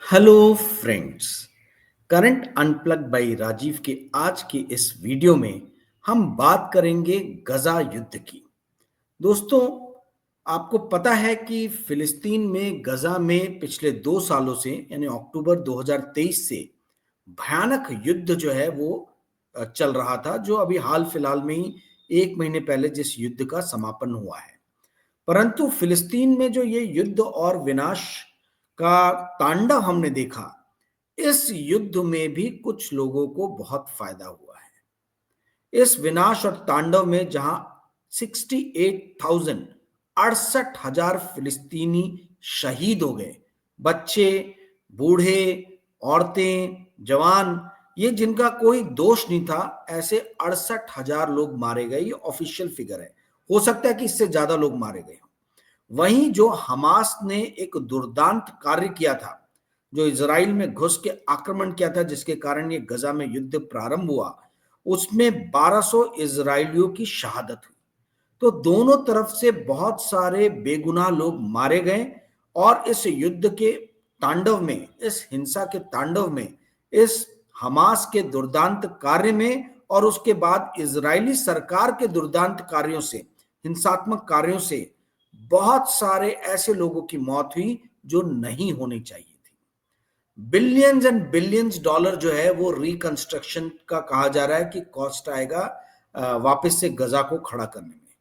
Hello friends. Current unplug by Rajeev के आज के इस वीडियो में हम बात करेंगे गजा युद्ध की। दोस्तों, आपको पता है कि फिलिस्तीन में गजा में पिछले 2 सालों से यानी अक्टूबर 2023 से भयानक युद्ध जो है वो चल रहा था, जो अभी हाल फिलहाल में ही 1 महीने पहले जिस युद्ध का समापन हुआ है। परंतु फिलिस्तीन में जो ये युद्ध और विनाश का तांडव हमने देखा, इस युद्ध में भी कुछ लोगों को बहुत फायदा हुआ है। इस विनाश और तांडव में जहां 68,000 68,000 फिलिस्तीनी शहीद हो गए, बच्चे, बूढ़े, औरतें, जवान, ये जिनका कोई दोष नहीं था, ऐसे 68,000 लोग मारे गए। ये ऑफिशियल फिगर है, हो सकता है कि इससे ज्यादा लोग मारे गए। वहीं जो हमास ने एक दुर्दांत कार्य किया था, जो इजराइल में घुस के आक्रमण किया था, जिसके कारण ये गजा में युद्ध प्रारंभ हुआ, उसमें 1200 इजरायलियों की शहादत हुई। तो दोनों तरफ से बहुत सारे बेगुनाह लोग मारे गए और इस युद्ध के तांडव में, इस हिंसा के तांडव में, इस हमास के दुर्दांत कार्य में और उसके बाद इजरायली सरकार के दुर्दांत कार्यों से, हिंसात्मक कार्यों से बहुत सारे ऐसे लोगों की मौत हुई जो नहीं होनी चाहिए थी। बिलियंस एंड बिलियंस डॉलर जो है वो रिकंस्ट्रक्शन का कहा जा रहा है कि कॉस्ट आएगा वापस से गजा को खड़ा करने में।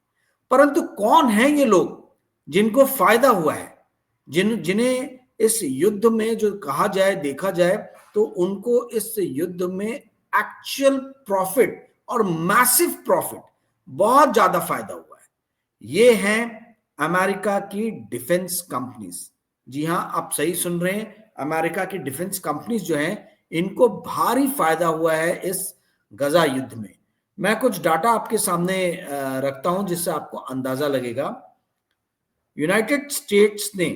परंतु कौन है ये लोग जिनको फायदा हुआ है, जिन्हें इस युद्ध में जो कहा जाए, देखा जाए तो उनको इस युद्ध में एक्चुअल प्रॉफिट और मैसिव प्रॉफिट, बहुत ज्यादा फायदा हुआ है। ये हैं अमेरिका की डिफेंस कंपनीज। जी हां, आप सही सुन रहे हैं, अमेरिका की डिफेंस कंपनीज जो हैं, इनको भारी फायदा हुआ है इस गजा युद्ध में। मैं कुछ डाटा आपके सामने रखता हूं जिससे आपको अंदाजा लगेगा। यूनाइटेड स्टेट्स ने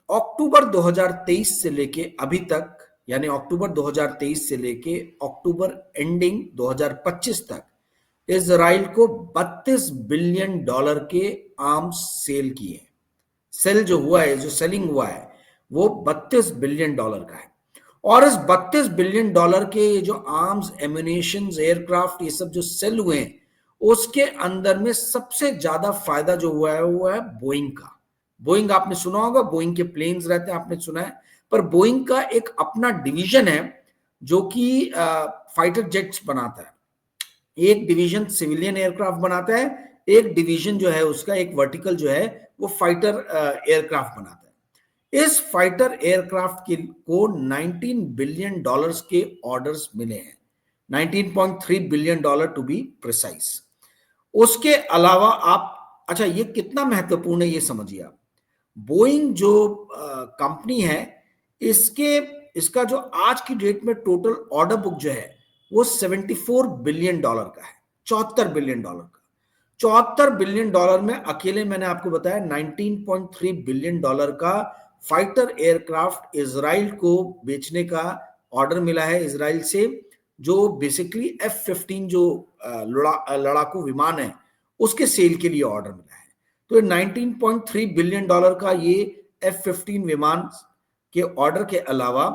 अक्टूबर 2023 से लेके अभी तक, यानी अक्टूबर 2023 से लेके अक्टूबर एंडिंग 2025 तक इजराइल को 32 बिलियन डॉलर के आर्म्स सेल किए। सेल जो हुआ है, जो सेलिंग हुआ है, वो 32 बिलियन डॉलर का है। और इस 32 बिलियन डॉलर के जो आर्म्स, एम्यूनेशन, एयरक्राफ्ट, ये सब जो सेल हुए हैं, उसके अंदर में सबसे ज्यादा फायदा जो हुआ है वो है बोइंग का। बोइंग आपने सुना होगा, बोइंग के प्लेन्स रहते हैं, आपने सुना है। पर बोइंग का एक अपना डिवीजन है जो कि फाइटर जेट्स बनाता है। एक डिवीजन सिविलियन एयरक्राफ्ट बनाता है, एक डिवीजन जो है उसका, एक वर्टिकल जो है वो फाइटर एयरक्राफ्ट बनाता है। इस फाइटर एयरक्राफ्ट को 19 बिलियन डॉलर्स के ऑर्डर्स मिले हैं, 19.3 billion dollar to be precise. उसके अलावा आप, अच्छा ये कितना महत्वपूर्ण है ये समझिए आप। बोइंग जो कंपनी है, इसके इसका जो आज की डेट में टोटल ऑर्डर बुक जो है वो 74 बिलियन डॉलर का है, 74 बिलियन डॉलर का। 74 बिलियन डॉलर में अकेले मैंने आपको बताया 19.3 बिलियन डॉलर का फाइटर एयरक्राफ्ट इजराइल को बेचने का ऑर्डर मिला है इजराइल से, जो बेसिकली F-15 जो लड़ाकू विमान है उसके सेल के लिए ऑर्डर मिला है। तो 19.3 बिलियन डॉलर का ये F-15 विमान के ऑर्डर के अलावा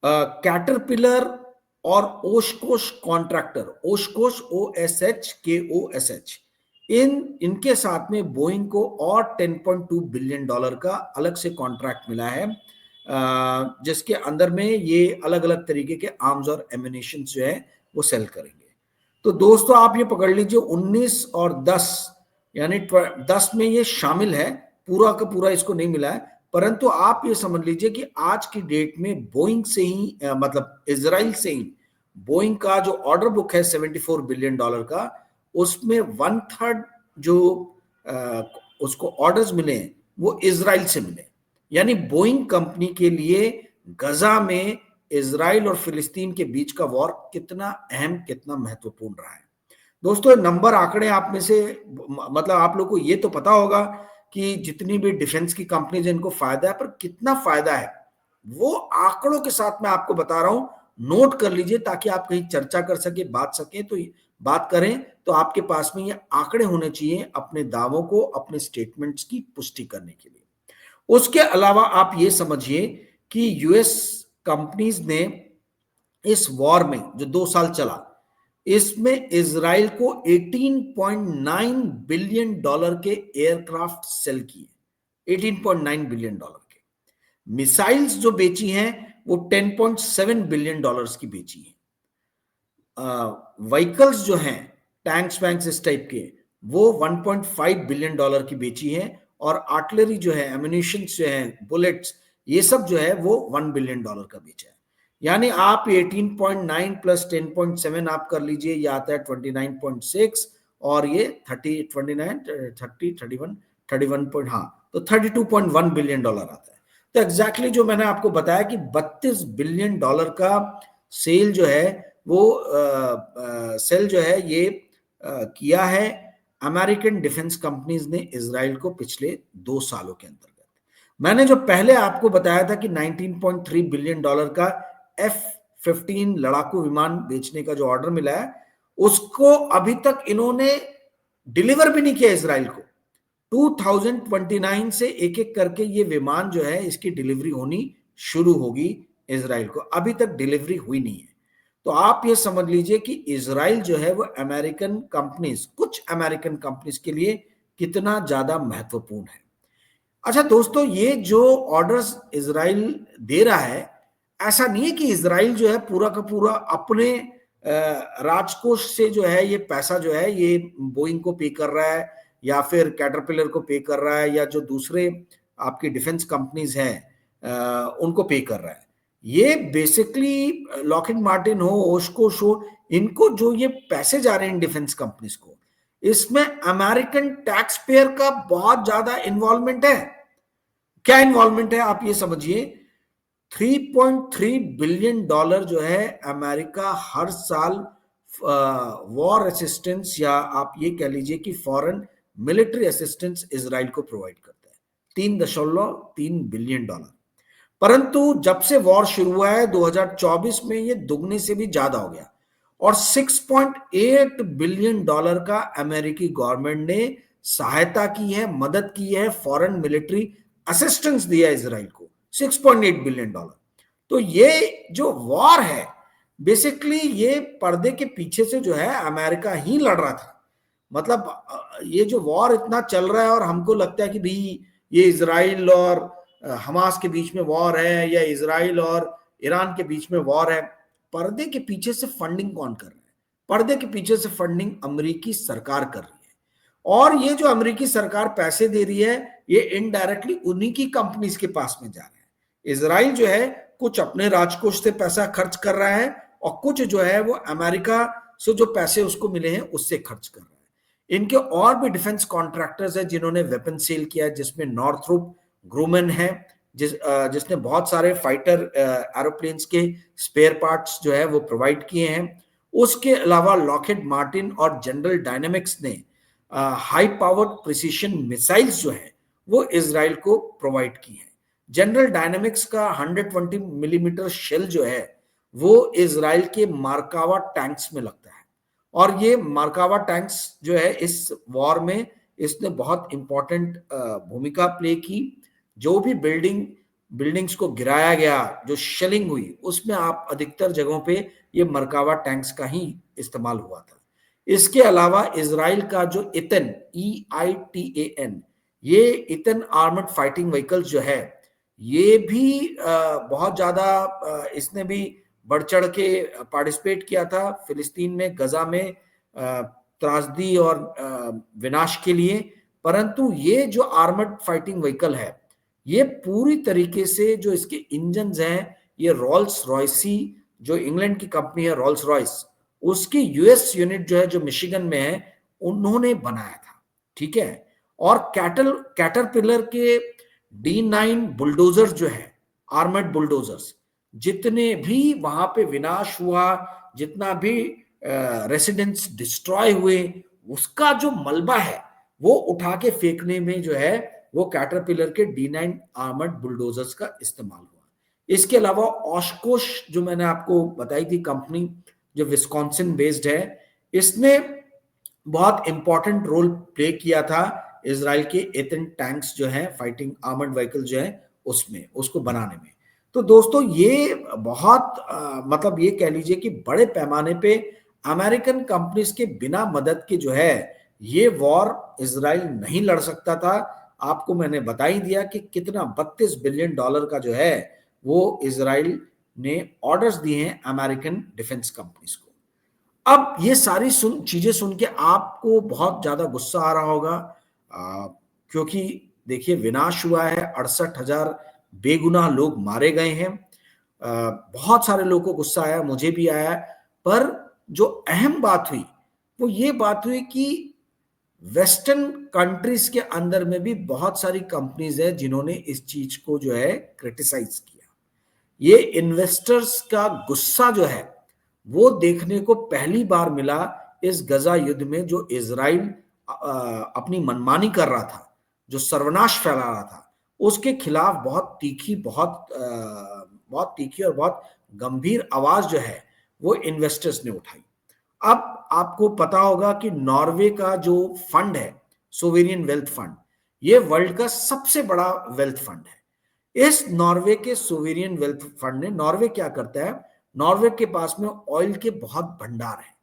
कैटरपिलर और ओशकोश कॉन्ट्रैक्टर, ओशकोश OSHKOSH, इनके साथ में बोइंग को और 10.2 बिलियन डॉलर का अलग से कॉन्ट्रैक्ट मिला है, जिसके अंदर में ये अलग अलग तरीके के आर्म्स और एम्यूनेशन जो है वो सेल करेंगे। तो दोस्तों आप ये पकड़ लीजिए, 19 और 10 यानी 10 में ये शामिल है, पूरा का पूरा इसको नहीं मिला है। परंतु आप ये समझ लीजिए कि आज की डेट में बोइंग से ही, मतलब इजराइल से ही बोइंग का जो ऑर्डर बुक है 74 बिलियन डॉलर का, उसमें 1/3 जो उसको ऑर्डर्स मिले हैं वो इजराइल से मिले। यानी बोइंग कंपनी के लिए गजा में इजराइल और फिलिस्तीन के बीच का वॉर कितना अहम, कितना महत्वपूर्ण रहा है। दोस्तों नंबर, आंकड़े आप में से, मतलब आप लोग को ये तो पता होगा कि जितनी भी डिफेंस की कंपनीज है इनको फायदा है, पर कितना फायदा है वो आंकड़ों के साथ मैं आपको बता रहा हूं। नोट कर लीजिए ताकि आप कहीं चर्चा कर सके, बात करें तो आपके पास में ये आंकड़े होने चाहिए अपने दावों को, अपने स्टेटमेंट्स की पुष्टि करने के लिए। उसके अलावा आप ये समझिए कि यूएस कंपनीज ने इस वॉर में जो 2 साल चला, इसमें इजराइल को 18.9 बिलियन डॉलर के एयरक्राफ्ट सेल किए, 18.9 बिलियन डॉलर के। मिसाइल्स जो बेची हैं वो 10.7 बिलियन डॉलर्स की बेची हैं। व्हीकल्स जो हैं, टैंक्स वैंक्स इस टाइप के, वो 1.5 बिलियन डॉलर की बेची हैं। और आर्टिलरी जो है, एम्यूनिशन जो है, बुलेट्स, ये सब जो है वो 1 बिलियन डॉलर का बेचा है। यानी आप 18.9 प्लस 10.7 आप कर लीजिए, ये आता है 29.6, और ये 30, 29, 30, 31, 31 पॉइंट, हाँ, तो 32.1 बिलियन डॉलर आता है। तो एग्जैक्टली जो मैंने आपको बताया कि 32 बिलियन डॉलर का सेल जो है वो सेल जो है ये किया है अमेरिकन डिफेंस कंपनीज ने इजराइल को पिछले 2 सालों के अंतर्गत। मैंने जो पहले आपको बताया था कि 19.3 बिलियन डॉलर का F-15 लड़ाकू विमान बेचने का जो ऑर्डर मिला है, उसको अभी तक इन्होंने डिलीवर भी नहीं किया इजराइल को। 2029 से एक एक करके ये विमान जो है इसकी डिलीवरी होनी शुरू होगी इजराइल को, अभी तक डिलीवरी हुई नहीं है। तो आप ये समझ लीजिए कि इजराइल जो है वो अमेरिकन कंपनीज, कुछ अमेरिकन कंपनीज के लिए कितना ज्यादा महत्वपूर्ण है। अच्छा दोस्तों, ये जो ऑर्डर्स इजराइल दे रहा है, ऐसा नहीं है कि इजराइल जो है पूरा का पूरा अपने राजकोष से जो है ये पैसा जो है ये बोइंग को पे कर रहा है, या फिर कैटरपिलर को पे कर रहा है, या जो दूसरे आपकी डिफेंस कंपनीज हैं उनको पे कर रहा है। ये बेसिकली लॉकहीड मार्टिन हो, ओशकोश हो, इनको जो ये पैसे जा रहे हैं डिफेंस कंपनीज को, इसमें अमेरिकन टैक्स पेयर का बहुत ज्यादा इन्वॉल्वमेंट है। क्या इन्वॉल्वमेंट है आप ये समझिए, 3.3 बिलियन डॉलर जो है अमेरिका हर साल वॉर असिस्टेंस, या आप ये कह लीजिए कि फॉरेन मिलिट्री असिस्टेंस इजराइल को प्रोवाइड करता है, 3.3 बिलियन डॉलर। परंतु जब से वॉर शुरू हुआ है 2024 में ये दुगने से भी ज्यादा हो गया, और 6.8 बिलियन डॉलर का अमेरिकी गवर्नमेंट ने सहायता की है, मदद की है, फॉरेन मिलिट्री असिस्टेंस दिया इजराइल को, 6.8 बिलियन डॉलर। तो ये जो वॉर है बेसिकली ये पर्दे के पीछे से जो है अमेरिका ही लड़ रहा था। मतलब ये जो वॉर इतना चल रहा है और हमको लगता है कि भाई ये इजराइल और हमास के बीच में वॉर है, या इजराइल और ईरान के बीच में वॉर है, पर्दे के पीछे से फंडिंग कौन कर रहा है? पर्दे के पीछे से फंडिंग अमेरिकी सरकार कर रही है। और ये जो अमेरिकी सरकार पैसे दे रही है, ये इनडायरेक्टली उन्हीं की कंपनीज के पास में जा रहा है। इजराइल जो है कुछ अपने राजकोष से पैसा खर्च कर रहा है, और कुछ जो है वो अमेरिका से जो पैसे उसको मिले हैं उससे खर्च कर रहा है। इनके और भी डिफेंस कॉन्ट्रैक्टर्स है जिन्होंने वेपन सेल किया है, जिसमें नॉर्थरोप ग्रूमन है, जिसने बहुत सारे फाइटर एरोप्लेन्स के स्पेयर पार्ट्स जो है वो प्रोवाइड किए हैं। उसके अलावा लॉकहीड मार्टिन और जनरल डायनेमिक्स ने हाई पावर्ड प्रिसीशन मिसाइल्स जो है वो इजराइल को प्रोवाइड की है। जनरल डायनेमिक्स का 120 मिलीमीटर शेल जो है वो इजराइल के मार्कावा टैंक्स में लगता है, और ये मार्कावा टैंक्स जो है इस वॉर में इसने बहुत इंपॉर्टेंट भूमिका प्ले की। जो भी बिल्डिंग्स को गिराया गया, जो शेलिंग हुई, उसमें आप अधिकतर जगहों पे ये मरकावा टैंक्स का ही इस्तेमाल हुआ था। इसके अलावा इजराइल का जो इतन, EITAN, ये इतन आर्मर्ड फाइटिंग व्हीकल्स जो है, ये भी बहुत ज्यादा इसने भी बढ़ चढ़ के पार्टिसिपेट किया था फिलिस्तीन में, गजा में त्रासदी और विनाश के लिए। परंतु ये जो आर्मर्ड फाइटिंग व्हीकल है, ये पूरी तरीके से जो इसके इंजन हैं, ये रॉल्स रॉयसी, जो इंग्लैंड की कंपनी है रॉल्स रॉयस, उसकी यूएस यूनिट जो है जो मिशिगन में है, उन्होंने बनाया था। ठीक है। और कैटरपिलर के D9 बुलडोजर्स जो है, आर्मर्ड बुलडोजर्स, जितने भी वहां पे विनाश हुआ, जितना भी रेसिडेंट्स डिस्ट्रॉय हुए, उसका जो मलबा है वो उठा के फेंकने में जो है वो कैटरपिलर के D9 आर्मर्ड बुलडोजर्स का इस्तेमाल हुआ। इसके अलावा ओशकोश जो मैंने आपको बताई थी कंपनी, जो विस्कॉन्सिन बेस्ड है, इसने बहुत इंपॉर्टेंट रोल प्ले किया था इजराइल के एथन टैंक्स जो है, फाइटिंग आर्मर्ड व्हीकल जो है उसमें, उसको बनाने में। तो दोस्तों ये बहुत मतलब ये कह लीजिए कि बड़े पैमाने पे अमेरिकन कंपनीज के बिना मदद के जो है ये वॉर इजराइल नहीं लड़ सकता था। आपको मैंने बता ही दिया कि कितना 32 बिलियन डॉलर का जो है वो इजराइल ने ऑर्डर्स दिए हैं अमेरिकन डिफेंस कंपनीज को। अब ये सारी चीजें सुन के आपको बहुत ज्यादा गुस्सा आ रहा होगा, क्योंकि देखिए विनाश हुआ है, 68,000 बेगुनाह लोग मारे गए हैं। बहुत सारे लोगों को गुस्सा आया, मुझे भी आया, पर जो अहम बात हुई वो ये बात हुई कि वेस्टर्न कंट्रीज के अंदर में भी बहुत सारी कंपनीज है जिन्होंने इस चीज को जो है क्रिटिसाइज किया। ये इन्वेस्टर्स का गुस्सा जो है वो देखने को पहली बार मिला इस गजा युद्ध में, जो इजराइल अपनी मनमानी कर रहा था, जो सर्वनाश फैला रहा था, उसके खिलाफ बहुत तीखी और बहुत गंभीर आवाज जो है वो इन्वेस्टर्स ने उठाई। अब आपको पता होगा कि नॉर्वे का जो फंड है, सोवेरियन वेल्थ फंड, ये वर्ल्ड का सबसे बड़ा वेल्थ फंड है। इस नॉर्वे के सोवेरियन वेल्थ फंड ने, नॉर्वे क्या करता है, नॉर्वे के पास में ऑयल के बहुत भंडार है।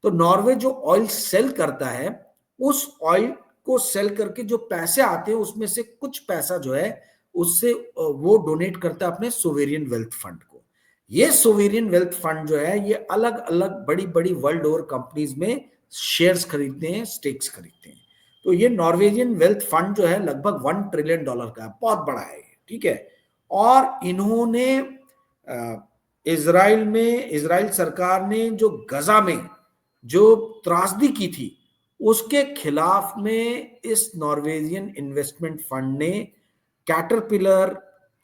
तो नॉर्वे जो ऑयल सेल करता है, उस ऑयल को सेल करके जो पैसे आते हैं उसमें से कुछ पैसा जो है उससे वो डोनेट करता है अपने सोवेरियन वेल्थ फंड को। ये सोवेरियन वेल्थ फंड जो है ये अलग अलग बड़ी बड़ी वर्ल्ड ओवर कंपनीज में शेयर्स खरीदते हैं, स्टेक्स खरीदते हैं। तो ये नॉर्वेजियन वेल्थ फंड जो है लगभग $1 ट्रिलियन का है, बहुत बड़ा है, ठीक है। और इन्होंने इजराइल सरकार ने जो गजा में जो त्रासदी की थी उसके खिलाफ में इस नॉर्वेजियन इन्वेस्टमेंट फंड ने कैटरपिलर,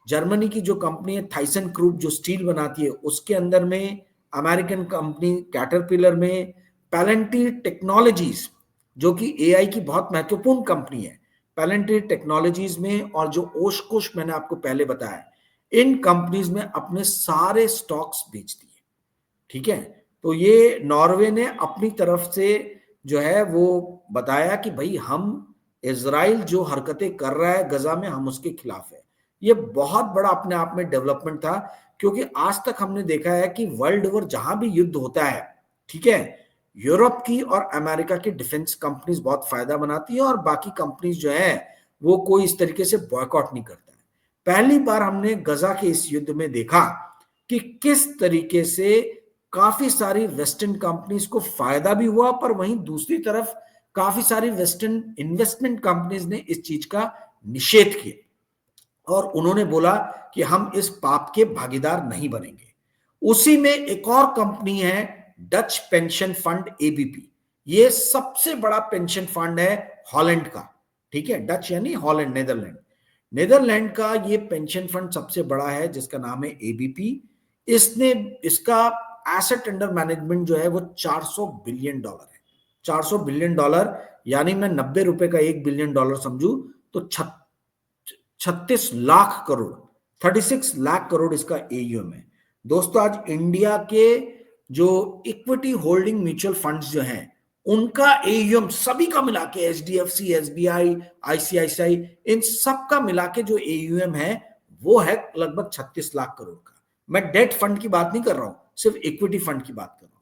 जर्मनी की जो कंपनी है थाइसन ग्रुप जो स्टील बनाती है उसके अंदर में, अमेरिकन कंपनी कैटरपिलर में, पैलेंटी टेक्नोलॉजीज जो कि एआई की बहुत महत्वपूर्ण कंपनी है, पैलेंटी टेक्नोलॉजीज में, और जो ओशकोश मैंने आपको पहले बताया, इन कंपनीज में अपने सारे स्टॉक्स बेच दिए, ठीक है। तो ये नॉर्वे ने अपनी तरफ से जो है वो बताया कि भाई हम इजराइल जो हरकतें कर रहा है गजा में, हम उसके खिलाफ है। ये बहुत बड़ा अपने आप में डेवलपमेंट था, क्योंकि आज तक हमने देखा है कि वर्ल्ड ओवर जहां भी युद्ध होता है, ठीक है, यूरोप की और अमेरिका की डिफेंस कंपनीज बहुत फायदा बनाती है और बाकी कंपनीज जो है वो कोई इस तरीके से बॉयकॉट नहीं करता है। पहली बार हमने गजा के इस युद्ध में देखा कि किस तरीके से काफी सारी वेस्टर्न कंपनीज को फायदा भी हुआ, पर वहीं दूसरी तरफ काफी सारी वेस्टर्न इन्वेस्टमेंट कंपनीज ने इस चीज का निषेध किया और उन्होंने बोला कि हम इस पाप के भागीदार नहीं बनेंगे। उसी में एक और कंपनी है डच पेंशन फंड एबीपी। ये सबसे बड़ा पेंशन फंड है हॉलैंड का, ठीक है, डच यानी हॉलैंड, नेदरलैंड का ये पेंशन फंड सबसे बड़ा है जिसका नाम है एबीपी। इसका एसेट अंडर मैनेजमेंट जो है वो $400 बिलियन है। $400 बिलियन यानी मैं 90 रुपए का $1 बिलियन समझू तो 36 लाख करोड़, 36 लाख करोड़ इसका एयूएम है। दोस्तों आज इंडिया के जो इक्विटी होल्डिंग म्यूचुअल फंड्स जो हैं उनका एयूएम सभी का मिला के, एचडीएफसी, एसबीआई, आईसीआईसीआई, इन सब का मिला के जो एयूएम है वो है लगभग 36 लाख करोड़ का। मैं डेट फंड की बात नहीं कर रहा हूं, सिर्फ इक्विटी फंड की बात कर रहा हूं।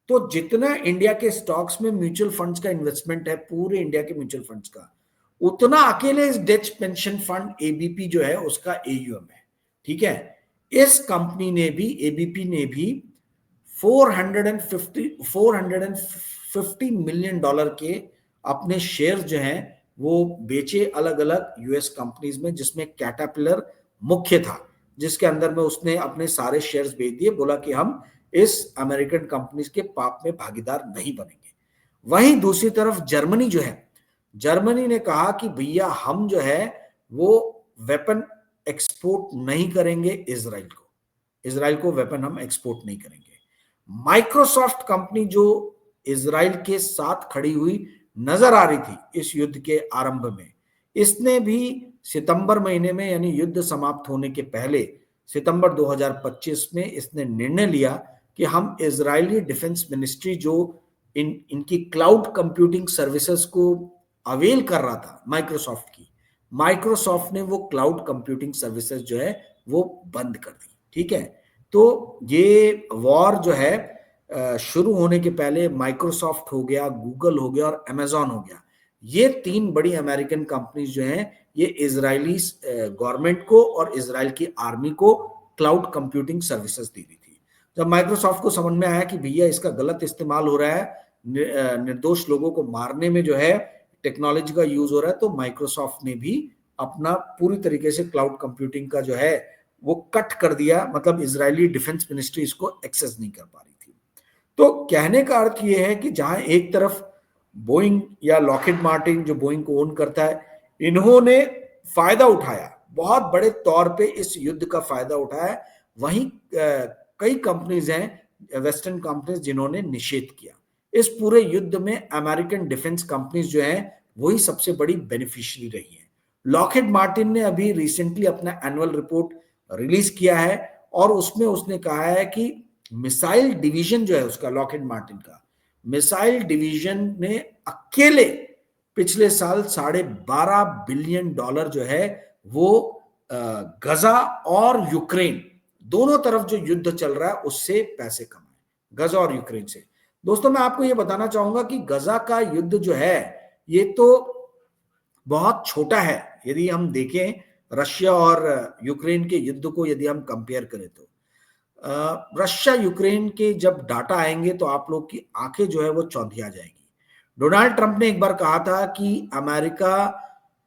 तो जितना इंडिया के स्टॉक्स में म्यूचुअल फंड्स का इन्वेस्टमेंट है, पूरे इंडिया के म्यूचुअल फंड्स का, उतना अकेले इस डच पेंशन फंड एबीपी जो है उसका एयूएम है, ठीक है। इस कंपनी ने भी, एबीपी ने भी 450 मिलियन डॉलर के अपने शेयर जो हैं वो बेचे अलग अलग यूएस कंपनीज में, जिसमें कैटरपिलर मुख्य था, जिसके अंदर में उसने अपने सारे शेयर्स बेच दिए, बोला कि हम इस अमेरिकन कंपनीज के पाप में भागीदार नहीं बनेंगे। वहीं दूसरी तरफ जर्मनी जो है, जर्मनी ने कहा कि भैया हम जो है वो वेपन एक्सपोर्ट नहीं करेंगे इसराइल को वेपन हम एक्सपोर्ट नहीं करेंगे। माइक्रोसॉफ्ट कंपनी जो इसराइल के साथ खड़ी हुई नजर आ रही थी इस युद्ध के आरंभ में, इसने भी सितंबर महीने में, यानी युद्ध समाप्त होने के पहले सितंबर 2025 में इसने निर्णय लिया कि हम इजरायली डिफेंस मिनिस्ट्री जो इनकी क्लाउड कंप्यूटिंग सर्विसेज को अवेल कर रहा था माइक्रोसॉफ्ट ने वो क्लाउड कंप्यूटिंग सर्विसेज जो है वो बंद कर दी। ठीक है, तो ये वॉर जो है शुरू होने के पहले माइक्रोसॉफ्ट हो गया, गूगल हो गया और अमेजॉन हो गया, ये तीन बड़ी अमेरिकन कंपनीज जो हैं ये इजरायली गवर्नमेंट को और इजराइल की आर्मी को क्लाउड कंप्यूटिंग सर्विसेज दे रही थी। जब माइक्रोसॉफ्ट को समझ में आया कि भैया इसका गलत इस्तेमाल हो रहा है, निर्दोष लोगों को मारने में जो है टेक्नोलॉजी का यूज हो रहा है, तो माइक्रोसॉफ्ट ने भी अपना पूरी तरीके से क्लाउड कंप्यूटिंग का जो है वो कट कर दिया, मतलब इजरायली डिफेंस मिनिस्ट्री इसको एक्सेस नहीं कर पा रही थी। तो कहने का अर्थ ये है कि जहां एक तरफ बोइंग या लॉकहीड मार्टिन जो बोइंग को ओन करता है, इन्होंने फायदा उठाया, बहुत बड़े तौर पे इस युद्ध का फायदा उठाया, वहीं कई कंपनीज हैं वेस्टर्न कंपनीज जिन्होंने निषेध किया। इस पूरे युद्ध में अमेरिकन डिफेंस कंपनीज जो हैं वही सबसे बड़ी बेनिफिशियरी रही है। लॉकहीड मार्टिन ने अभी रिसेंटली अपना एनुअल रिपोर्ट रिलीज किया है और उसमें उसने कहा है कि मिसाइल डिवीजन जो है उसका, लॉकहीड मार्टिन का मिसाइल डिवीजन ने अकेले पिछले साल $12.5 बिलियन जो है वो गजा और यूक्रेन दोनों तरफ जो युद्ध चल रहा है उससे पैसे कमाए, गजा और यूक्रेन से। दोस्तों मैं आपको ये बताना चाहूंगा कि गजा का युद्ध जो है ये तो बहुत छोटा है, यदि हम देखें रशिया और यूक्रेन के युद्ध को यदि हम कंपेयर करें तो रशिया यूक्रेन के जब डाटा आएंगे तो आप लोग की आंखें जो है वो चौंधिया जाएगी। डोनाल्ड ट्रंप ने एक बार कहा था कि अमेरिका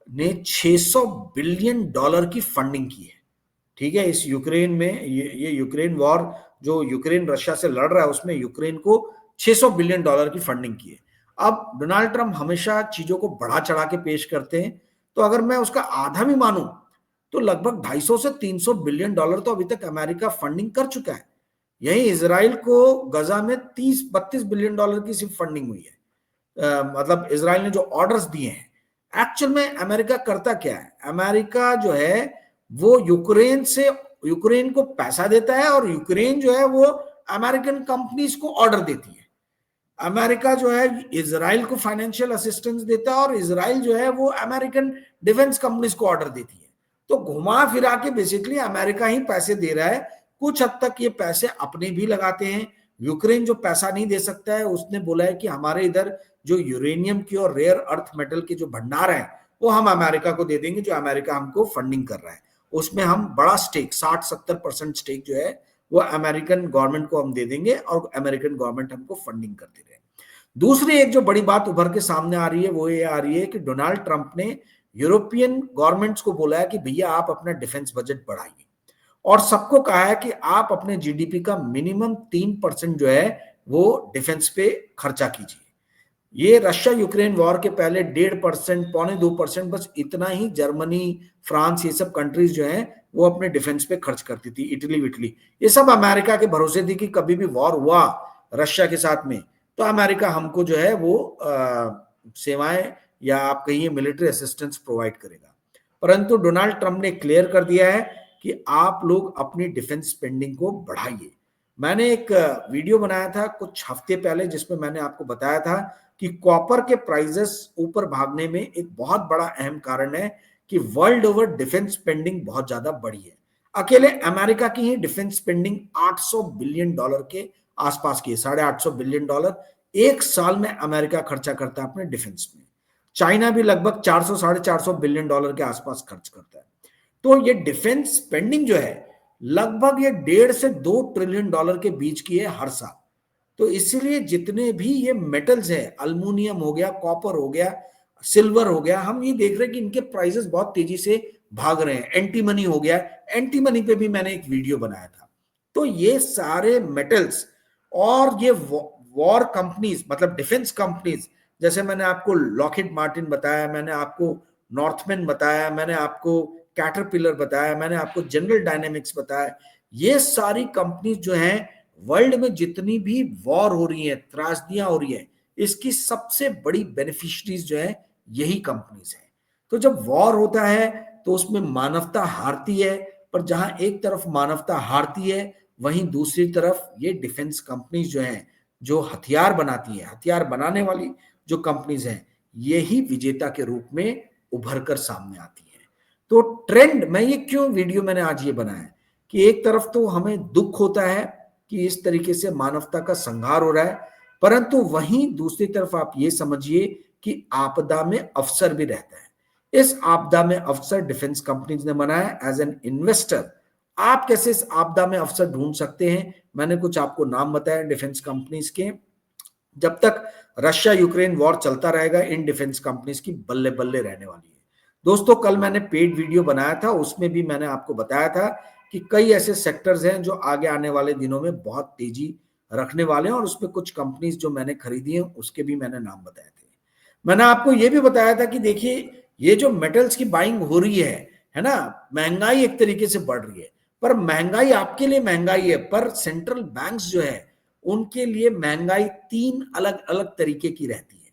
ने $600 बिलियन की फंडिंग की है। ठीक है, इस यूक्रेन में ये यूक्रेन वॉर जो यूक्रेन रशिया से लड़ रहा है उसमें यूक्रेन को $600 बिलियन की फंडिंग की है। अब डोनाल्ड ट्रंप हमेशा चीजों को बढ़ा चढ़ा के पेश करते हैं, तो अगर मैं उसका आधा भी मानूं तो लगभग 250 से $300 बिलियन तो अभी तक अमेरिका फंडिंग कर चुका है। यही इसराइल को गजा में 30-32 बिलियन की सिर्फ फंडिंग हुई है। मतलब इसराइल ने जो ऑर्डर्स दिए हैं, एक्चुअल में अमेरिका करता क्या है, अमेरिका जो है वो यूक्रेन को पैसा देता है और यूक्रेन जो है वो अमेरिकन कंपनीज को ऑर्डर देती है। अमेरिका जो है इसराइल को फाइनेंशियल असिस्टेंस देता है और इसराइल जो है वो अमेरिकन डिफेंस कंपनीज को ऑर्डर देती है। तो घुमा फिरा के बेसिकली अमेरिका ही पैसे दे रहा है। कुछ हद तक ये पैसे अपने भी लगाते हैं। यूक्रेन जो पैसा नहीं दे सकता है उसने बोला है कि हमारे इधर जो यूरेनियम की और रेयर अर्थ मेटल के जो भंडार है वो हम अमेरिका को दे देंगे, जो अमेरिका हमको फंडिंग कर रहा है उसमें हम बड़ा स्टेक 60-70% स्टेक जो है वो अमेरिकन गवर्नमेंट को हम दे देंगे और अमेरिकन गवर्नमेंट हमको फंडिंग करती रहे। दूसरी एक जो बड़ी बात उभर के सामने आ रही है वो ये आ रही है कि डोनाल्ड ट्रंप ने यूरोपियन गवर्नमेंट्स को बोला है कि भैया आप अपना डिफेंस बजट बढ़ाइए और सबको कहा है कि आप अपने जीडीपी का मिनिमम 3% जो है वो डिफेंस पे खर्चा कीजिए। ये रशिया यूक्रेन वॉर के पहले 1.5%, 2.25%, बस इतना ही जर्मनी, फ्रांस, ये सब कंट्रीज जो हैं वो अपने डिफेंस पे खर्च करती थी। इटली ये सब अमेरिका के भरोसे थी कि कभी भी वॉर हुआ रशिया के साथ में तो अमेरिका हमको जो है वो सेवाएं या आप कहिए मिलिट्री असिस्टेंस प्रोवाइड करेगा। परंतु डोनाल्ड ट्रंप ने क्लियर कर दिया है कि आप लोग अपनी डिफेंस स्पेंडिंग को बढ़ाइए। मैंने एक वीडियो बनाया था कुछ हफ्ते पहले जिसमें मैंने आपको बताया था कि कॉपर के प्राइसेस ऊपर भागने में एक बहुत बड़ा अहम कारण है कि वर्ल्ड ओवर डिफेंस स्पेंडिंग बहुत ज्यादा बढ़ी है। अकेले अमेरिका की ही डिफेंस स्पेंडिंग $800 बिलियन के आसपास की है, $850 बिलियन एक साल में अमेरिका खर्चा करता है अपने डिफेंस में। चाइना भी लगभग 400-450 बिलियन डॉलर के आसपास खर्च करता है। तो ये डिफेंस स्पेंडिंग जो है लगभग ये 1.5 से 2 ट्रिलियन डॉलर के बीच की है हर साल। तो इसीलिए जितने भी ये मेटल्स है, अल्मुनियम हो गया, कॉपर हो गया, सिल्वर हो गया, हम ये देख रहे हैं कि इनके प्राइसेस बहुत तेजी से भाग रहे हैं। एंटीमनी हो गया, एंटीमनी पे भी मैंने एक वीडियो बनाया था। तो ये सारे मेटल्स और ये वॉर कंपनीज मतलब डिफेंस कंपनीज, जैसे मैंने आपको लॉकहीड मार्टिन बताया, मैंने आपको नॉर्थमैन बताया, मैंने आपको कैटरपिलर बताया, मैंने आपको जनरल डायनेमिक्स बताया, ये सारी कंपनीज जो हैं वर्ल्ड में जितनी भी वॉर हो रही है, त्रासदियां हो रही है, इसकी सबसे बड़ी बेनिफिशरीज जो है यही कंपनीज है। तो जब वॉर होता है तो उसमें मानवता हारती है, पर जहां एक तरफ मानवता हारती है वहीं दूसरी तरफ ये डिफेंस कंपनीज जो हैं जो हथियार बनाती है, हथियार बनाने वाली जो कंपनीज हैं, यही विजेता के रूप में उभर कर सामने आती है। तो ट्रेंड, मैं ये क्यों वीडियो मैंने आज ये बनाया है कि एक तरफ तो हमें दुख होता है कि इस तरीके से मानवता का संहार हो रहा है, परंतु वहीं दूसरी तरफ आप ये समझिए कि आपदा में अवसर भी रहता है। इस आपदा में अवसर डिफेंस कंपनीज ने बनाया एज एन इन्वेस्टर। आप कैसे इस आपदा में अवसर ढूंढ सकते हैं? मैंने कुछ आपको नाम बताया डिफेंस कंपनीज के। जब तक रशिया यूक्रेन वॉर चलता रहेगा, इन डिफेंस कंपनीज की बल्ले बल्ले रहने वाली है। दोस्तों, कल मैंने पेड वीडियो बनाया था, उसमें भी मैंने आपको बताया था कि कई ऐसे सेक्टर्स हैं जो आगे आने वाले दिनों में बहुत तेजी रखने वाले हैं, और उसमें कुछ कंपनीज जो मैंने खरीदी हैं उसके भी मैंने नाम बताए थे। मैंने आपको ये भी बताया था कि देखिए, ये जो मेटल्स की बाइंग हो रही है ना, महंगाई एक तरीके से बढ़ रही है, पर महंगाई आपके लिए महंगाई है, पर सेंट्रल बैंक्स जो है उनके लिए महंगाई तीन अलग अलग तरीके की रहती है।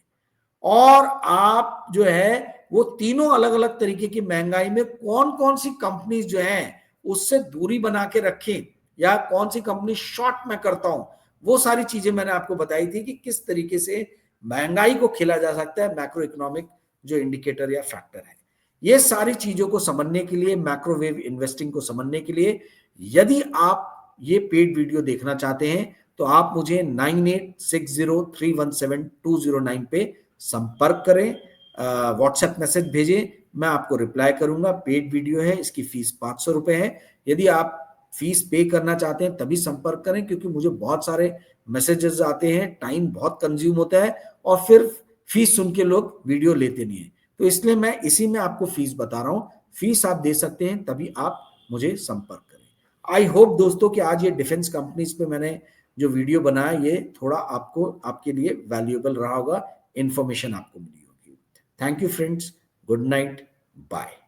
और आप जो है वो तीनों अलग अलग तरीके की महंगाई में कौन कौन सी कंपनी जो है उससे दूरी बना के रखें, या कौन सी कंपनी शॉर्ट में करता हूं, वो सारी चीजें मैंने आपको बताई थी कि किस तरीके से महंगाई को खेला जा सकता है, मैक्रो इकोनॉमिक जो इंडिकेटर या फैक्टर है। ये सारी चीजों को समझने के लिए, मैक्रोवेव इन्वेस्टिंग को समझने के लिए, यदि आप ये पेड वीडियो देखना चाहते हैं तो आप मुझे 9860317209 पे संपर्क करें, व्हाट्सएप मैसेज भेजें, मैं आपको रिप्लाई करूंगा। पेड वीडियो है, इसकी फीस 500 रुपए है। यदि आप फीस पे करना चाहते हैं तभी संपर्क करें, क्योंकि मुझे बहुत सारे मैसेजेस आते हैं, टाइम बहुत कंज्यूम होता है, और फिर फीस सुन के लोग वीडियो लेते नहीं है। तो इसलिए मैं इसी में आपको फीस बता रहा हूं। फीस आप दे सकते हैं, तभी आप मुझे संपर्क करें। आई होप दोस्तों कि आज ये डिफेंस कंपनीज पे मैंने जो वीडियो बनाया, ये थोड़ा आपको, आपके लिए वैल्यूएबल रहा होगा, इंफॉर्मेशन आपको मिली होगी। Thank you friends, good night, bye.